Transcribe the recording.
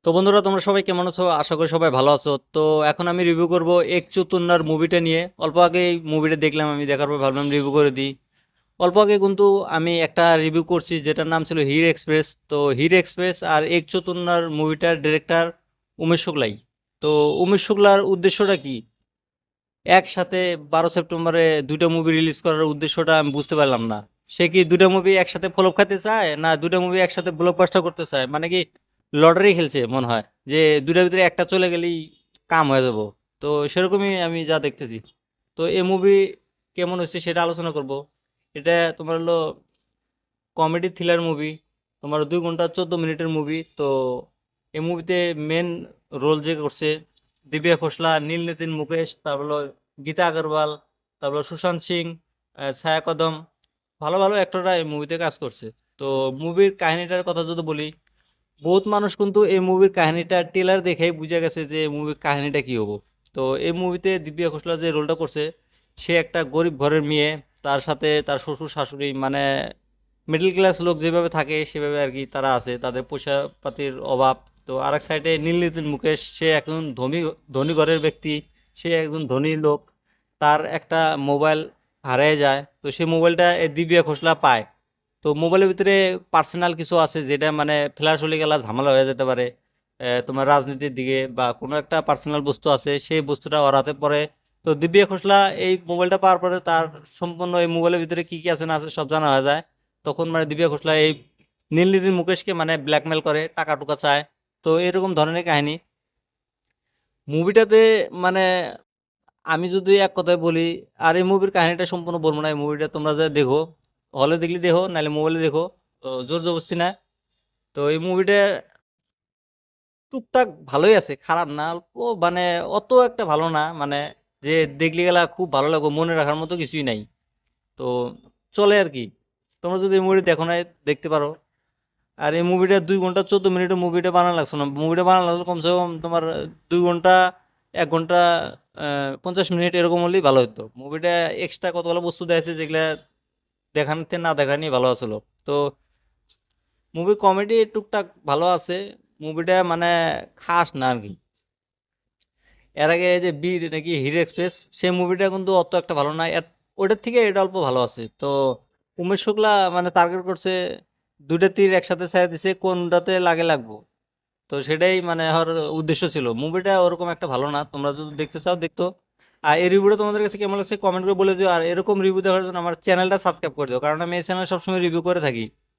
তো বন্ধুরা তোমরা সবাই কেমন আছো? আশা করি সবাই ভালো আছো। তো এখন আমি রিভিউ করব এক চতুর্নার মুভিটা নিয়ে। অল্প আগে এই মুভিটা দেখলাম, আমি দেখার পর ভাবলাম রিভিউ করে দিই। অল্প আগে কিন্তু আমি একটা রিভিউ করছি যেটার নাম ছিল হির এক্সপ্রেস। তো হির এক্সপ্রেস আর এক চতুর্নার মুভিটার ডিরেক্টর উমেশ শুক্লাই। তো উমেশ শুক্লার উদ্দেশ্যটা কি? একসাথে 12 সেপ্টেম্বরে দুইটা মুভি রিলিজ করার উদ্দেশ্যটা আমি বুঝতে পারলাম না। সে কি দুইটা মুভি একসাথে ফ্লপ খাইতে চায়, না দুইটা মুভি একসাথে ব্লকবাস্টার করতে চায়? মানে কি লটারি খেলছে মনে হয়, যে দুইটার ভিতরে একটা চলে গেলেই কাম হয়ে যাব। তো সেরকমই আমি যা দেখতেছি। তো এই মুভি কেমন হচ্ছে সেটা আলোচনা করব। এটা তোমার হলো কমেডি থ্রিলার মুভি। তোমার 2 ঘন্টা 14 মিনিটের মুভি। তো এই মুভিতে মেন রোল যে করছে দিব্যা খোসলা, নীল নিতিন মুকেশ, তারপর হলো গীতা আগরওয়াল, তারপর সুশান্ত সিং, ছায়া কদম। ভালো ভালো অ্যাক্টররা এই মুভিতে কাজ করছে। তো মুভির কাহিনীটার কথা যদি বলি, বহুত মানুষ কিন্তু এই মুভির কাহিনীটা ট্রেলার দেখেই বুঝে গেছে যে মুভির কাহিনীটা কি হবো। তো এই মুভিতে দিব্যা খোসলা যে রোলটা করছে, সে একটা গরিব ঘরের মেয়ে। তার সাথে তার শ্বশুর শাশুড়ি, মানে মিডল ক্লাস লোক যেভাবে থাকে সেভাবে আর কি তারা আছে, তাদের পয়সা পাতির অভাব। তো আরেক সাইডে নীলনীতিন মুকেশ, সে একজন ধনী ধনী ঘরের ব্যক্তি। সে একজন ধনী লোক। তার একটা মোবাইল হারিয়ে যায়, তো সেই মোবাইলটা এই দিব্যা খোসলা পায়। তো মোবাইলের ভিতরে পার্সোনাল কিছু আছে যেটা মানে ফ্ল্যাশ হলে গেলা ঝামেলা হয়ে যেতে পারে। তোমার রাজনীতির দিকে বা কোনো একটা পার্সোনাল বস্তু আছে, সেই বস্তুটা ওর হাতে পড়ে। তো দিব্যা খোসলা এই মোবাইলটা পাওয়ার পরে তার সম্পূর্ণ এই মোবাইলের ভিতরে কি কি আছে না আছে সব জানা হয়ে যায়। তখন মানে দিব্যা খোসলা এই নীলনীতিন মুকেশকে মানে ব্ল্যাকমেল করে, টাকা টুকা চায়। তো এরকম ধরনের কাহিনী মুভিটাতে। মানে আমি যদি এক কথায় বলি, আর এই মুভির কাহিনীটা সম্পূর্ণ বলবো না। এই মুভিটা তোমরা যা দেখো, হলে দেখলে দেখো, নাহলে মোবাইলে দেখো। তো জোর জবরদস্তি না। তো এই মুভিটা টুকটাক ভালোই আছে, খারাপ না। অল্প মানে অত একটা ভালো না, মানে যে দেখলে গেলা খুব ভালো লাগবে মনে রাখার মতো কিছুই নাই। তো চলে আর কি। তোমরা যদি এই মুভিটা দেখো না, দেখতে পারো। আর এই মুভিটা 2 ঘন্টা 14 মিনিটের মুভিটা বানানো লাগছে না। মুভিটা বানানো লাগলো কমসে কম তোমার 2 ঘন্টা 1 ঘন্টা 50 মিনিট এরকম হলেই ভালো হতো। মুভিটা এক্সট্রা কতগুলো বস্তু দেখছে যেগুলা দেখানোতে না দেখানি ভালো আসলো। তো মুভি কমেডি টুকটাক ভালো আছে। মুভিটা মানে খাস না আর কি। এর আগে যে বীর নাকি হিরো এক্সপ্রেস, সেই মুভিটা কিন্তু অত একটা ভালো না। ওটার থেকে এটা অল্প ভালো আছে। তো উমেশ শুক্লা মানে টার্গেট করছে দুইটা তীর একসাথে ছেড়ে দিছে, কোনটাতে লাগে লাগবো। তো সেটাই মানে ওর উদ্দেশ্য ছিল। মুভিটা ওরকম একটা ভালো না, তোমরা যদি দেখতে চাও দেখতো। আর এই রিভিউটা তোমাদের কাছে কেমন লাগছে কমেন্ট করে বলে দিও। আর এরকম রিভিউ দেখার জন্য আমার চ্যানেলটা সাবস্ক্রাইব করে দিও, কারণ আমি এই চ্যানেল সবসময় রিভিউ করে থাকি।